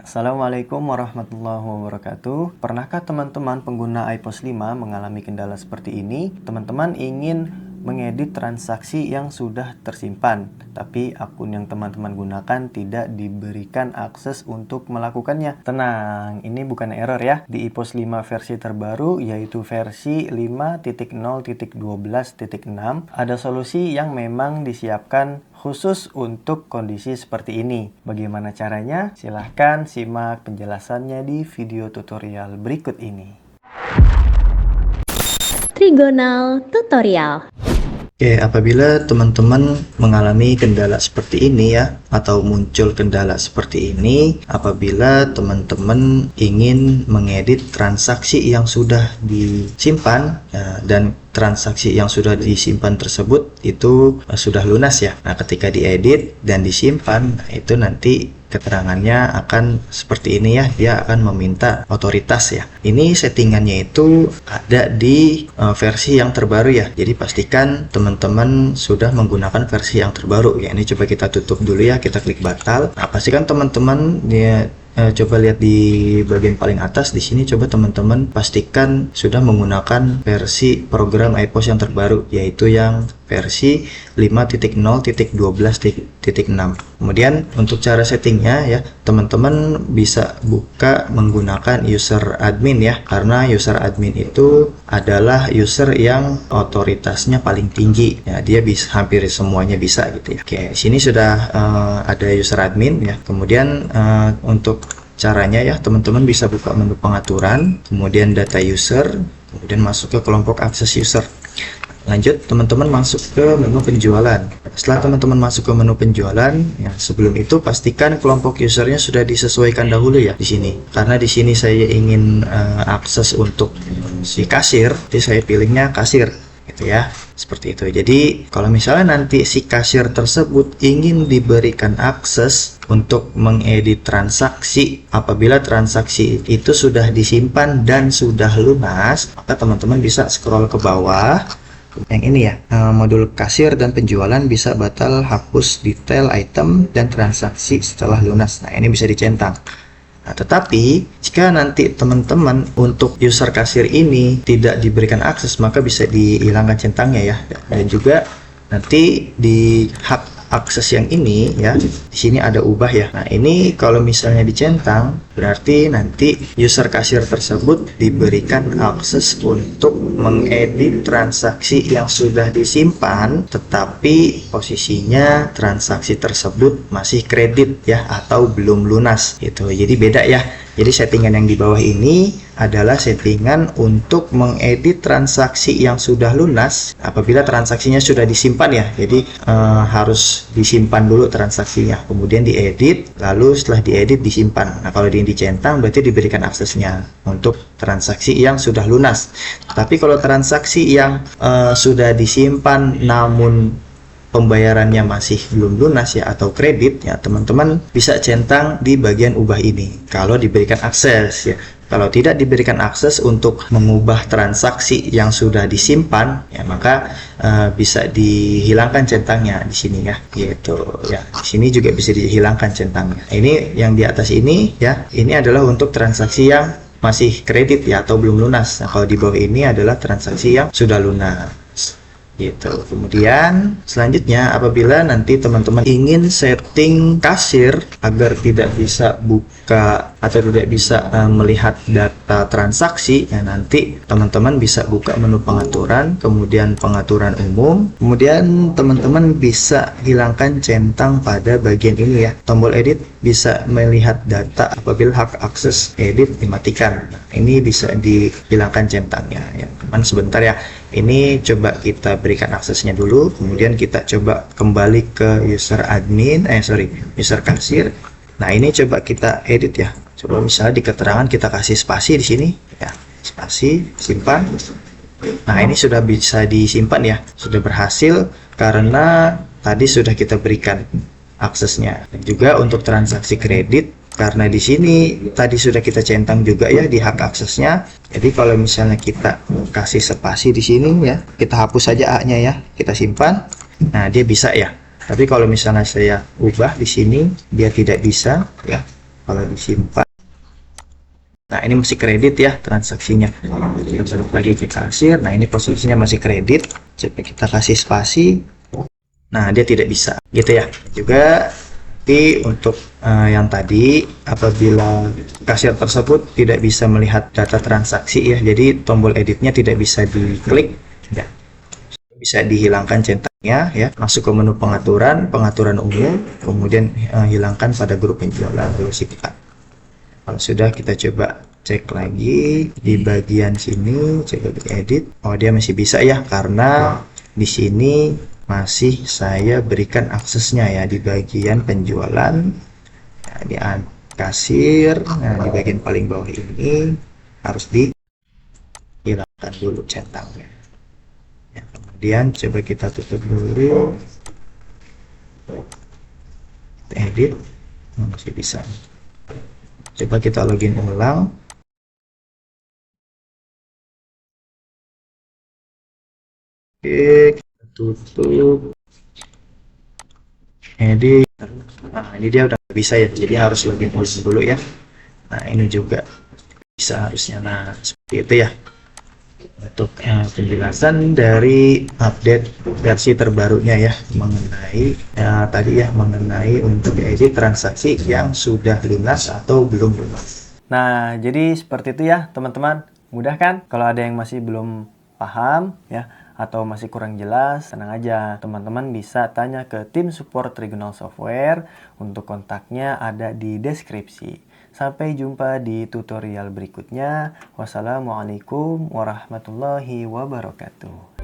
Assalamualaikum warahmatullahi wabarakatuh. Pernahkah teman-teman pengguna iPOS 5 mengalami kendala seperti ini? Teman-teman ingin mengedit transaksi yang sudah tersimpan, tapi akun yang teman-teman gunakan tidak diberikan akses untuk melakukannya. Tenang, ini bukan error ya. Di iPOS 5 versi terbaru, yaitu versi 5.0.12.6, ada solusi yang memang disiapkan khusus untuk kondisi seperti ini. Bagaimana caranya? Silahkan simak penjelasannya di video tutorial berikut ini. Trigonal Tutorial. Oke, apabila teman-teman mengalami kendala seperti ini ya, atau muncul kendala seperti ini, apabila teman-teman ingin mengedit transaksi yang sudah disimpan dan transaksi yang sudah disimpan tersebut itu sudah lunas ya. Nah, ketika diedit dan disimpan, itu nanti keterangannya akan seperti ini ya, dia akan meminta otoritas ya. Ini settingannya itu ada di versi yang terbaru ya, jadi pastikan teman-teman sudah menggunakan versi yang terbaru ya. Ini coba kita tutup dulu ya, kita klik batal. Nah, pastikan teman-teman dia coba lihat di bagian paling atas di sini, coba teman-teman pastikan sudah menggunakan versi program iPOS yang terbaru, yaitu yang versi 5.0.12.6. Kemudian untuk cara settingnya ya, teman-teman bisa buka menggunakan user admin ya, karena user admin itu adalah user yang otoritasnya paling tinggi ya, dia bisa hampir semuanya bisa gitu ya. Oke, sini sudah ada user admin ya. Kemudian untuk caranya ya, teman-teman bisa buka menu pengaturan, kemudian data user, kemudian masuk ke kelompok akses user. Lanjut, teman-teman masuk ke menu penjualan. Setelah teman-teman masuk ke menu penjualan, ya sebelum itu pastikan kelompok usernya sudah disesuaikan dahulu ya di sini. Karena di sini saya ingin akses untuk si kasir, jadi saya pilihnya kasir, gitu ya. Seperti itu. Jadi kalau misalnya nanti si kasir tersebut ingin diberikan akses untuk mengedit transaksi, apabila transaksi itu sudah disimpan dan sudah lunas, maka teman-teman bisa scroll ke bawah. Yang ini ya, modul kasir dan penjualan bisa batal hapus detail item dan transaksi setelah lunas. Nah, ini bisa dicentang. Nah, tetapi jika nanti teman-teman untuk user kasir ini tidak diberikan akses, maka bisa dihilangkan centangnya ya. Dan juga nanti di hak akses yang ini ya, di sini ada ubah ya. Nah, ini kalau misalnya dicentang, berarti nanti user kasir tersebut diberikan akses untuk mengedit transaksi yang sudah disimpan, tetapi posisinya transaksi tersebut masih kredit ya, atau belum lunas gitu. Jadi beda ya. Jadi settingan yang di bawah ini adalah settingan untuk mengedit transaksi yang sudah lunas apabila transaksinya sudah disimpan ya. Jadi harus disimpan dulu transaksinya, kemudian diedit, lalu setelah diedit disimpan. Nah, kalau dicentang berarti diberikan aksesnya untuk transaksi yang sudah lunas. Tapi kalau transaksi yang sudah disimpan namun pembayarannya masih belum lunas ya, atau kredit ya, teman-teman bisa centang di bagian ubah ini kalau diberikan akses ya. Kalau tidak diberikan akses untuk mengubah transaksi yang sudah disimpan ya, maka bisa dihilangkan centangnya di sini ya, gitu ya. Di sini juga bisa dihilangkan centangnya. Ini yang di atas ini ya, ini adalah untuk transaksi yang masih kredit ya, atau belum lunas. Nah, kalau di bawah ini adalah transaksi yang sudah lunas gitu. Kemudian selanjutnya, apabila nanti teman-teman ingin setting kasir agar tidak bisa buka atau tidak bisa melihat data transaksi ya, nanti teman-teman bisa buka menu pengaturan, kemudian pengaturan umum, kemudian teman-teman bisa hilangkan centang pada bagian ini ya, tombol edit bisa melihat data apabila hak akses edit dimatikan. Nah, ini bisa dihilangkan centangnya ya. Teman sebentar ya, ini coba kita berikan aksesnya dulu, kemudian kita coba kembali ke user admin, user kasir. Nah, ini coba kita edit ya. Coba misalnya di keterangan kita kasih spasi di sini ya, spasi, simpan. Nah, ini sudah bisa disimpan ya, sudah berhasil karena tadi sudah kita berikan aksesnya. Dan juga untuk transaksi kredit, karena di sini tadi sudah kita centang juga ya di hak aksesnya. Jadi kalau misalnya kita kasih spasi di sini ya, kita hapus saja A-nya ya, kita simpan. Nah, dia bisa ya. Tapi kalau misalnya saya ubah di sini, dia tidak bisa ya. Kalau disimpan, nah ini masih kredit ya transaksinya. Kita balik lagi ke kasir. Nah ini posisinya masih kredit. Coba kita kasih spasi. Nah dia tidak bisa gitu ya. Juga tapi untuk yang tadi, apabila kasir tersebut tidak bisa melihat data transaksi ya, jadi tombol editnya tidak bisa diklik ya. Bisa dihilangkan centangnya ya, masuk ke menu pengaturan umum, kemudian hilangkan pada grup penjualan, terus simpan. Kalau sudah, kita coba cek lagi di bagian sini, coba edit. Oh dia masih bisa ya, karena di sini masih saya berikan aksesnya ya di bagian penjualan. Nah, di kasir, nah di bagian paling bawah ini harus dihilangkan dulu centangnya ya. Kemudian coba kita tutup dulu, kita edit. Masih bisa. Coba kita login ulang. Oke, kita tutup, edit. Nah ini dia udah bisa ya, jadi harus login dulu ya. Nah ini juga bisa harusnya. Nah seperti itu ya untuk penjelasan dari update versi terbarunya ya, mengenai tadi ya, mengenai untuk edit transaksi yang sudah lunas atau belum lunas. Nah, jadi seperti itu ya teman-teman. Mudah kan? Kalau ada yang masih belum paham ya, atau masih kurang jelas, tenang aja. Teman-teman bisa tanya ke tim support Trigonal Software. Untuk kontaknya ada di deskripsi. Sampai jumpa di tutorial berikutnya. Wassalamualaikum warahmatullahi wabarakatuh.